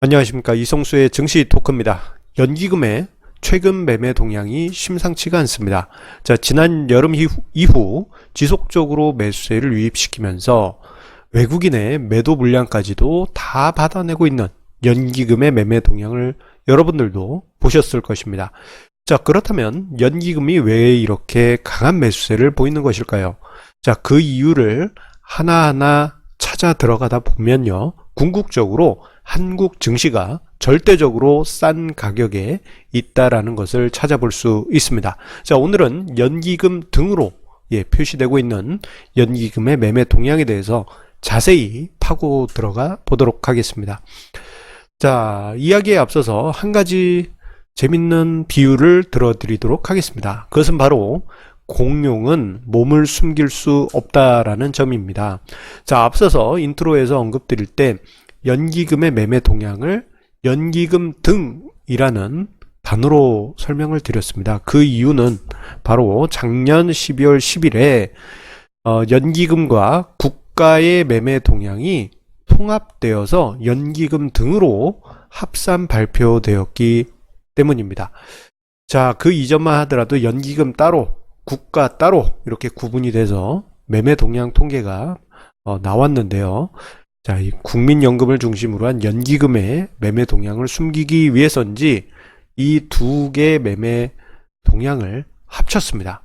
안녕하십니까, 이성수의 증시 토크입니다. 연기금의 최근 매매 동향이 심상치가 않습니다. 자, 지난 여름 이후 지속적으로 매수세를 유입시키면서 외국인의 매도 물량까지도 다 받아내고 있는 연기금의 매매 동향을 여러분들도 보셨을 것입니다. 자, 그렇다면 연기금이 왜 이렇게 강한 매수세를 보이는 것일까요? 자, 그 이유를 하나하나 찾아 들어가다 보면요, 궁극적으로 한국 증시가 절대적으로 싼 가격에 있다라는 것을 찾아볼 수 있습니다. 자, 오늘은 연기금 등으로 표시되고 있는 연기금의 매매 동향에 대해서 자세히 파고 들어가 보도록 하겠습니다. 자, 이야기에 앞서서 한 가지 재밌는 비유를 들어드리도록 하겠습니다. 그것은 바로 공룡은 몸을 숨길 수 없다라는 점입니다. 자, 앞서서 인트로에서 언급드릴 때 연기금의 매매 동향을 연기금 등이라는 단어로 설명을 드렸습니다. 그 이유는 바로 작년 12월 10일에 연기금과 국가의 매매 동향이 통합되어서 연기금 등으로 합산 발표되었기 때문입니다. 자, 그 이전만 하더라도 연기금 따로, 국가 따로 이렇게 구분이 돼서 매매 동향 통계가 나왔는데요. 자, 이 국민연금을 중심으로 한 연기금의 매매 동향을 숨기기 위해서인지 이 두 개의 매매 동향을 합쳤습니다.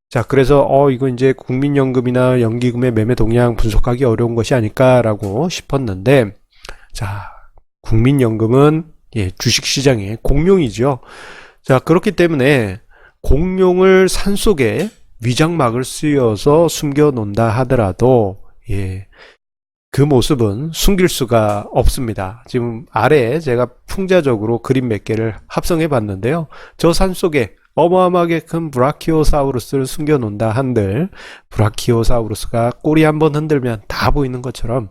자, 그래서 이거 이제 국민연금이나 연기금의 매매 동향 분석하기 어려운 것이 아닐까라고 싶었는데, 자, 국민연금은 주식시장의 공룡이죠. 자, 그렇기 때문에 공룡을 산속에 위장막을 씌워서 숨겨 놓는다 하더라도 그 모습은 숨길 수가 없습니다. 지금 아래에 제가 풍자적으로 그림 몇 개를 합성해 봤는데요. 저 산속에 어마어마하게 큰 브라키오사우루스를 숨겨 놓는다 한들 브라키오사우루스가 꼬리 한번 흔들면 다 보이는 것처럼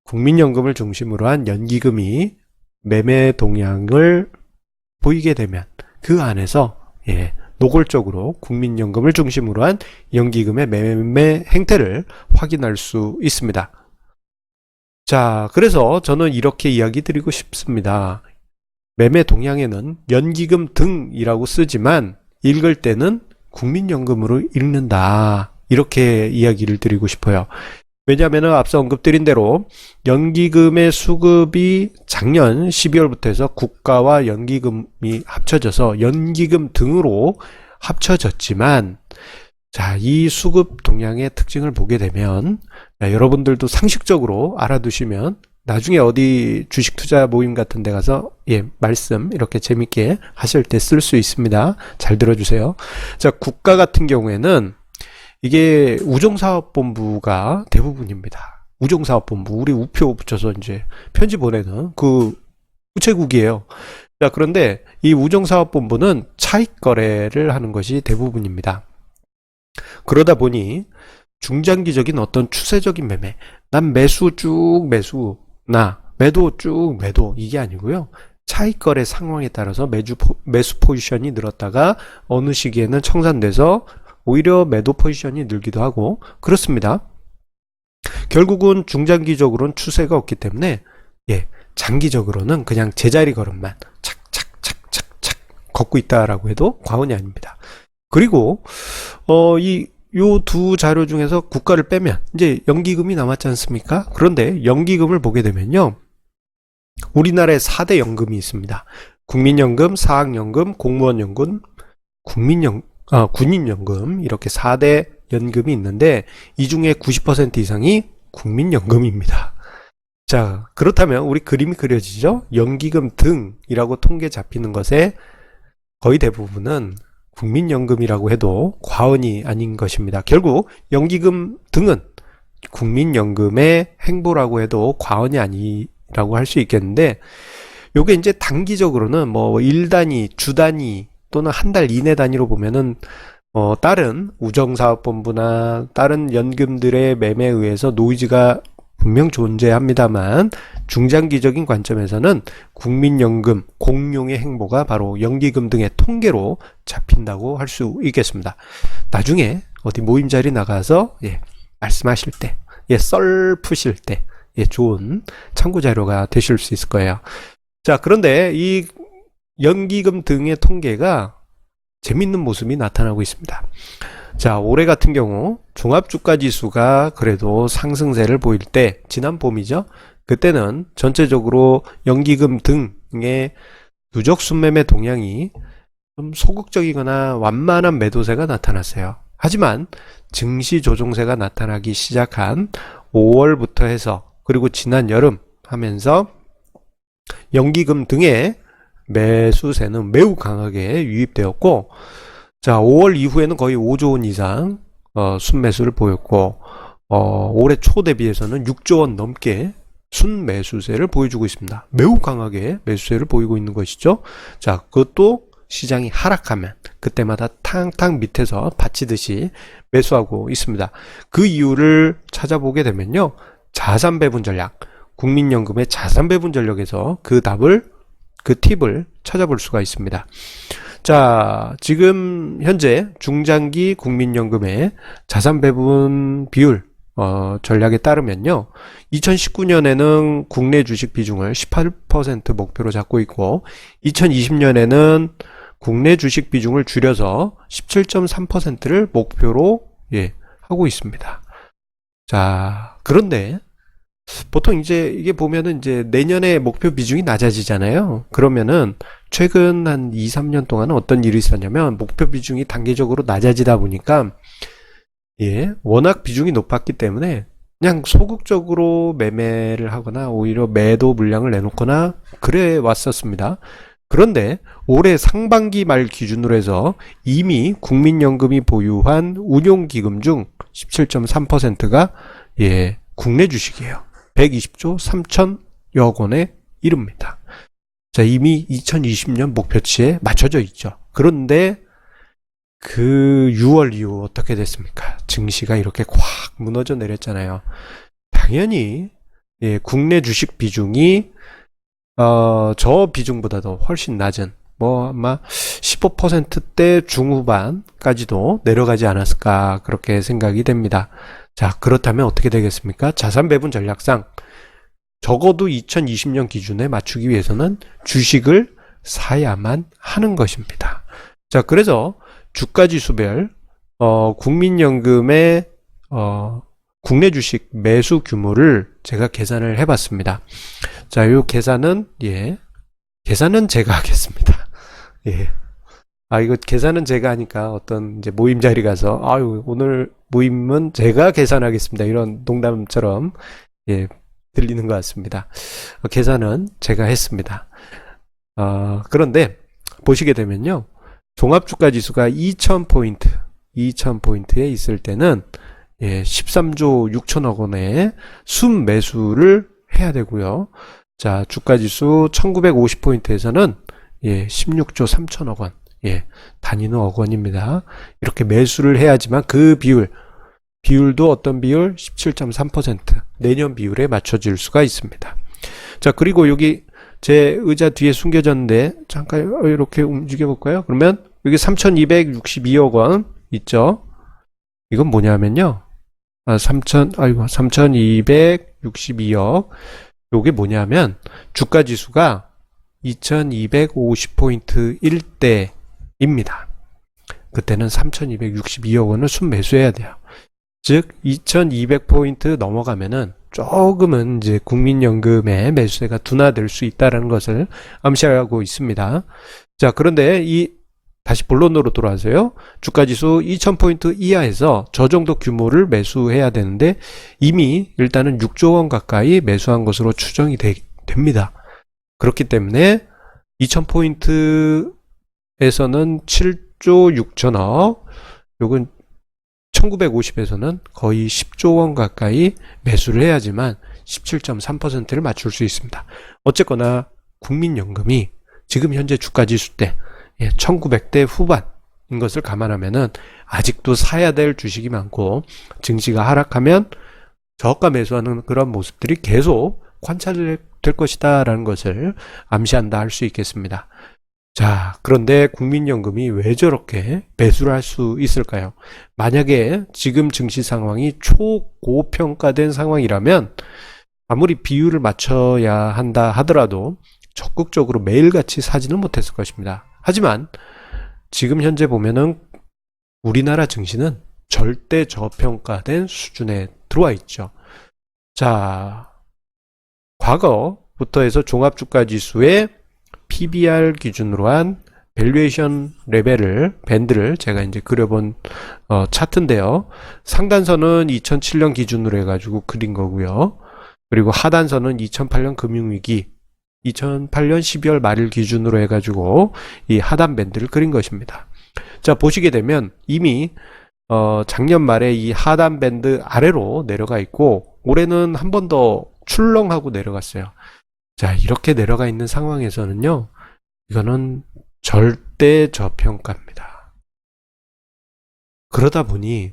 국민연금을 중심으로 한 연기금이 매매 동향을 보이게 되면 그 안에서 노골적으로 국민연금을 중심으로 한 연기금의 매매 행태를 확인할 수 있습니다. 자, 그래서 저는 이렇게 이야기 드리고 싶습니다. 매매 동향에는 연기금 등이라고 쓰지만 읽을 때는 국민연금으로 읽는다, 이렇게 이야기를 드리고 싶어요. 왜냐하면 앞서 언급드린 대로 연기금의 수급이 작년 12월부터 해서 국가와 연기금이 합쳐져서 연기금 등으로 합쳐졌지만, 자, 이 수급 동향의 특징을 보게 되면 여러분들도 상식적으로 알아두시면 나중에 어디 주식 투자 모임 같은 데 가서 말씀 이렇게 재밌게 하실 때 쓸 수 있습니다. 잘 들어주세요. 자, 국가 같은 경우에는 이게 우종사업본부가 대부분입니다. 우종사업본부, 우리 우표 붙여서 이제 편지 보내는 그 우체국이에요. 자, 그런데 이 우종사업본부는 차익 거래를 하는 것이 대부분입니다. 그러다 보니 중장기적인 어떤 추세적인 매매, 난 매수 쭉 매수, 나 매도 쭉 매도, 이게 아니고요. 차익 거래 상황에 따라서 매수 포지션이 늘었다가 어느 시기에는 청산돼서 오히려 매도 포지션이 늘기도 하고 그렇습니다. 결국은 중장기적으로는 추세가 없기 때문에 장기적으로는 그냥 제자리 걸음만 착착착착착 걷고 있다라고 해도 과언이 아닙니다. 그리고 요 두 자료 중에서 국가를 빼면 이제 연기금이 남았지 않습니까? 그런데 연기금을 보게 되면요, 우리나라에 4대 연금이 있습니다. 국민연금, 사학연금, 공무원연금, 군인연금, 이렇게 4대 연금이 있는데 이 중에 90% 이상이 국민연금입니다. 자, 그렇다면 우리 그림이 그려지죠? 연기금 등이라고 통계 잡히는 것에 거의 대부분은 국민연금이라고 해도 과언이 아닌 것입니다. 결국 연기금 등은 국민연금의 행보라고 해도 과언이 아니라고 할 수 있겠는데, 요게 이제 단기적으로는 뭐 일 단위, 주 단위 또는 한 달 이내 단위로 보면은 다른 우정사업본부나 다른 연금들의 매매에 의해서 노이즈가 분명 존재합니다만, 중장기적인 관점에서는 국민연금 공룡의 행보가 바로 연기금 등의 통계로 잡힌다고 할 수 있겠습니다. 나중에 어디 모임 자리 나가서 말씀하실 때, 썰 푸실 때 좋은 참고 자료가 되실 수 있을 거예요. 자, 그런데 이 연기금 등의 통계가 재밌는 모습이 나타나고 있습니다. 자, 올해 같은 경우 종합주가지수가 그래도 상승세를 보일 때, 지난 봄이죠. 그때는 전체적으로 연기금 등의 누적 순매매 동향이 좀 소극적이거나 완만한 매도세가 나타났어요. 하지만 증시 조정세가 나타나기 시작한 5월부터 해서, 그리고 지난 여름 하면서 연기금 등의 매수세는 매우 강하게 유입되었고, 자, 5월 이후에는 거의 5조 원 이상 순매수를 보였고, 올해 초 대비해서는 6조 원 넘게 순매수세를 보여주고 있습니다. 매우 강하게 매수세를 보이고 있는 것이죠. 자, 그것도 시장이 하락하면 그때마다 탕탕 밑에서 받치듯이 매수하고 있습니다. 그 이유를 찾아보게 되면요, 자산 배분 전략, 국민연금의 자산 배분 전략에서 그 팁을 찾아볼 수가 있습니다. 자, 지금 현재 중장기 국민연금의 자산 배분 비율 전략에 따르면요, 2019년에는 국내 주식 비중을 18% 목표로 잡고 있고, 2020년에는 국내 주식 비중을 줄여서 17.3%를 목표로 하고 있습니다. 자, 그런데 보통 이제 이게 보면은 이제 내년에 목표 비중이 낮아지잖아요. 그러면은 최근 한 2, 3년 동안은 어떤 일이 있었냐면, 목표 비중이 단계적으로 낮아지다 보니까 워낙 비중이 높았기 때문에 그냥 소극적으로 매매를 하거나 오히려 매도 물량을 내놓거나 그래 왔었습니다. 그런데 올해 상반기 말 기준으로 해서 이미 국민연금이 보유한 운용기금 중 17.3%가 국내 주식이에요. 120조 3천여 원에 이릅니다. 자, 이미 2020년 목표치에 맞춰져 있죠. 그런데 그 6월 이후 어떻게 됐습니까? 증시가 이렇게 콱 무너져 내렸잖아요. 당연히 국내 주식 비중이 저 비중보다도 훨씬 낮은, 뭐 아마 15%대 중후반까지도 내려가지 않았을까, 그렇게 생각이 됩니다. 자, 그렇다면 어떻게 되겠습니까? 자산 배분 전략상 적어도 2020년 기준에 맞추기 위해서는 주식을 사야만 하는 것입니다. 자, 그래서 주가지수별 국민연금의 국내 주식 매수 규모를 제가 계산을 해봤습니다. 자, 이 계산은 계산은 제가 하겠습니다. 이거 계산은 제가 하니까 어떤 이제 모임 자리 가서 오늘 모임은 제가 계산하겠습니다, 이런 농담처럼 들리는 것 같습니다. 계산은 제가 했습니다. 그런데 보시게 되면요, 종합주가지수가 2000포인트에 있을 때는 13조 6천억 원의 순매수를 해야 되고요. 자, 주가지수 1950포인트에서는 16조 3천억 원, 단위는 억 원입니다. 이렇게 매수를 해야지만 그 비율도 어떤 비율? 17.3%, 내년 비율에 맞춰질 수가 있습니다. 자, 그리고 여기 제 의자 뒤에 숨겨졌는데 잠깐 이렇게 움직여 볼까요? 그러면 여기 3,262억 원 있죠? 이건 뭐냐면요, 3,262억, 요게 뭐냐면 주가지수가 2250포인트일 때입니다. 그때는 3,262억 원을 순매수해야 돼요. 즉 2200포인트 넘어가면은 조금은 이제 국민연금의 매수세가 둔화될 수 있다는 것을 암시하고 있습니다. 자, 그런데 다시 본론으로 돌아와서요, 주가지수 2000포인트 이하에서 저 정도 규모를 매수해야 되는데 이미 일단은 6조 원 가까이 매수한 것으로 추정이 됩니다. 그렇기 때문에 2000포인트에서는 7조 6천억, 요건 1950에서는 거의 10조 원 가까이 매수를 해야지만 17.3%를 맞출 수 있습니다. 어쨌거나 국민연금이 지금 현재 주가지수 때 1900대 후반인 것을 감안하면은 아직도 사야 될 주식이 많고, 증시가 하락하면 저가 매수하는 그런 모습들이 계속 관찰될 것이다 라는 것을 암시한다 할 수 있겠습니다. 자, 그런데 국민연금이 왜 저렇게 매수를 할 수 있을까요? 만약에 지금 증시 상황이 초고평가된 상황이라면 아무리 비율을 맞춰야 한다 하더라도 적극적으로 매일같이 사지는 못했을 것입니다. 하지만 지금 현재 보면은 우리나라 증시는 절대 저평가된 수준에 들어와 있죠. 자, 과거부터 해서 종합주가지수의 PBR 기준으로 한 밸류에이션 레벨을 밴드를 제가 이제 그려본 차트인데요. 상단선은 2007년 기준으로 해가지고 그린 거고요. 그리고 하단선은 2008년 금융위기, 2008년 12월 말일 기준으로 해가지고 이 하단 밴드를 그린 것입니다. 자, 보시게 되면 이미 작년 말에 이 하단 밴드 아래로 내려가 있고 올해는 한 번 더 출렁하고 내려갔어요. 자, 이렇게 내려가 있는 상황에서는요, 이거는 절대 저평가입니다. 그러다 보니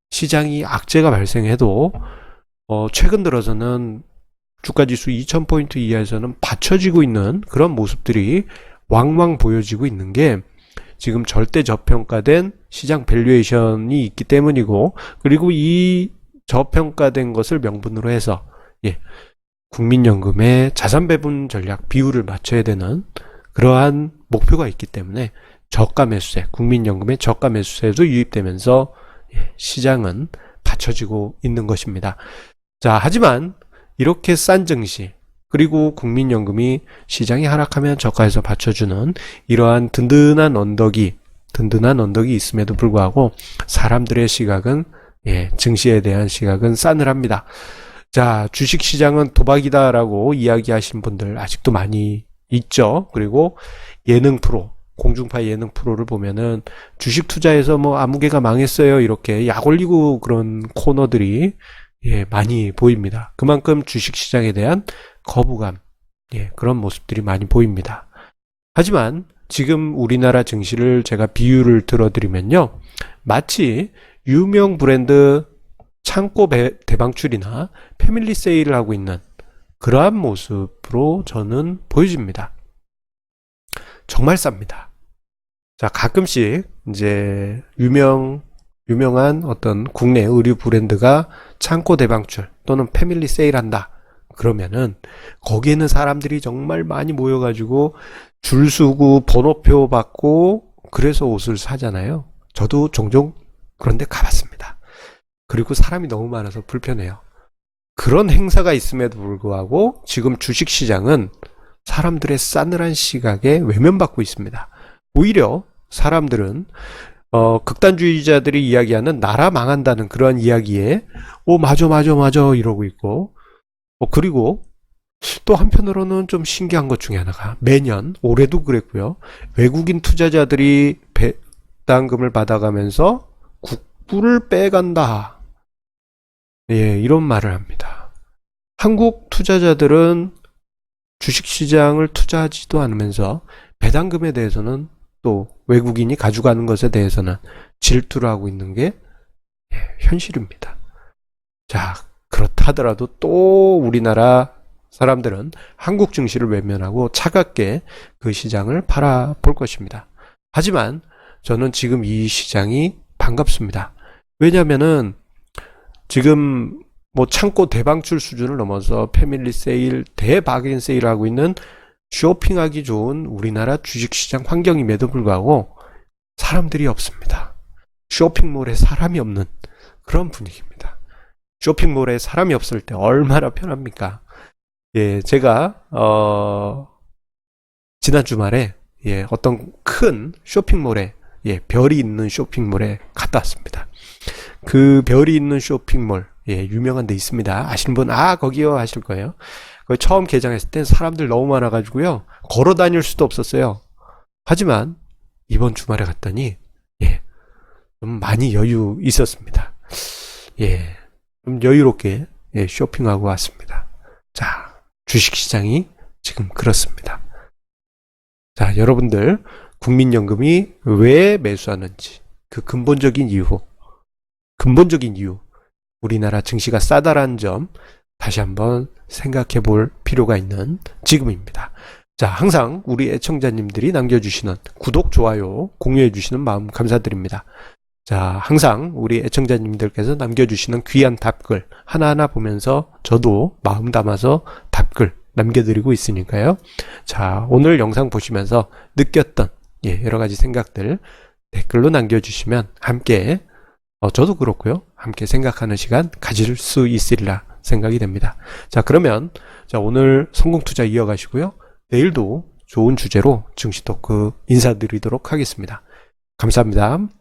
시장이 악재가 발생해도 최근 들어서는 주가지수 2000포인트 이하에서는 받쳐지고 있는 그런 모습들이 왕왕 보여지고 있는 게 지금 절대 저평가된 시장 밸류에이션이 있기 때문이고, 그리고 이 저평가된 것을 명분으로 해서 국민연금의 자산 배분 전략 비율을 맞춰야 되는 그러한 목표가 있기 때문에 저가 매수세, 국민연금의 저가 매수세도 유입되면서 시장은 받쳐지고 있는 것입니다. 자, 하지만 이렇게 싼 증시, 그리고 국민연금이 시장이 하락하면 저가에서 받쳐주는 이러한 든든한 언덕이 있음에도 불구하고 사람들의 시각은 증시에 대한 시각은 싸늘합니다. 자, 주식시장은 도박이다라고 이야기하신 분들 아직도 많이 있죠. 그리고 예능 프로, 공중파 예능 프로를 보면은 주식 투자해서 뭐 아무개가 망했어요, 이렇게 약 올리고 그런 코너들이 많이 보입니다. 그만큼 주식시장에 대한 거부감, 그런 모습들이 많이 보입니다. 하지만 지금 우리나라 증시를 제가 비유를 들어드리면요, 마치 유명 브랜드 창고 대방출이나 패밀리 세일을 하고 있는 그러한 모습으로 저는 보여집니다. 정말 쌉니다. 자, 가끔씩 이제 유명한 어떤 국내 의류 브랜드가 창고 대방출 또는 패밀리 세일한다 그러면은 거기에는 사람들이 정말 많이 모여가지고 줄 서고 번호표 받고 그래서 옷을 사잖아요. 저도 종종 그런 데 가봤습니다. 그리고 사람이 너무 많아서 불편해요. 그런 행사가 있음에도 불구하고 지금 주식시장은 사람들의 싸늘한 시각에 외면받고 있습니다. 오히려 사람들은 극단주의자들이 이야기하는 나라 망한다는 그런 이야기에 맞아 이러고 있고, 그리고 또 한편으로는 좀 신기한 것 중에 하나가 매년 올해도 그랬고요, 외국인 투자자들이 배당금을 받아가면서 국부를 빼간다, 이런 말을 합니다. 한국 투자자들은 주식시장을 투자하지도 않으면서 배당금에 대해서는 또 외국인이 가져가는 것에 대해서는 질투를 하고 있는 게 현실입니다. 자, 그렇다 하더라도 또 우리나라 사람들은 한국 증시를 외면하고 차갑게 그 시장을 바라볼 것입니다. 하지만 저는 지금 이 시장이 반갑습니다. 왜냐면은 지금 뭐 창고 대방출 수준을 넘어서 패밀리 세일, 대바겐 세일을 하고 있는 쇼핑하기 좋은 우리나라 주식시장 환경임에도 불구하고 사람들이 없습니다. 쇼핑몰에 사람이 없는 그런 분위기입니다. 쇼핑몰에 사람이 없을 때 얼마나 편합니까? 제가 지난 주말에 어떤 큰 쇼핑몰에 별이 있는 쇼핑몰에 갔다 왔습니다. 그 별이 있는 쇼핑몰, 유명한 데 있습니다. 아시는 분, 거기요 하실 거예요. 처음 개장했을 땐 사람들 너무 많아가지고요, 걸어 다닐 수도 없었어요. 하지만 이번 주말에 갔더니 좀 많이 여유 있었습니다. 좀 여유롭게 쇼핑하고 왔습니다. 자, 주식시장이 지금 그렇습니다. 자, 여러분들 국민연금이 왜 매수하는지 그 근본적인 이유, 우리나라 증시가 싸다라는 점 다시 한번 생각해 볼 필요가 있는 지금입니다. 자, 항상 우리 애청자님들이 남겨주시는 구독, 좋아요, 공유해 주시는 마음 감사드립니다. 자, 항상 우리 애청자님들께서 남겨주시는 귀한 답글 하나하나 보면서 저도 마음 담아서 답글 남겨드리고 있으니까요. 자, 오늘 영상 보시면서 느꼈던 여러 가지 생각들 댓글로 남겨주시면 함께 저도 그렇고요. 함께 생각하는 시간 가질 수 있으리라 생각이 됩니다. 자, 그러면 오늘 성공투자 이어가시고요. 내일도 좋은 주제로 증시 토크 인사드리도록 하겠습니다. 감사합니다.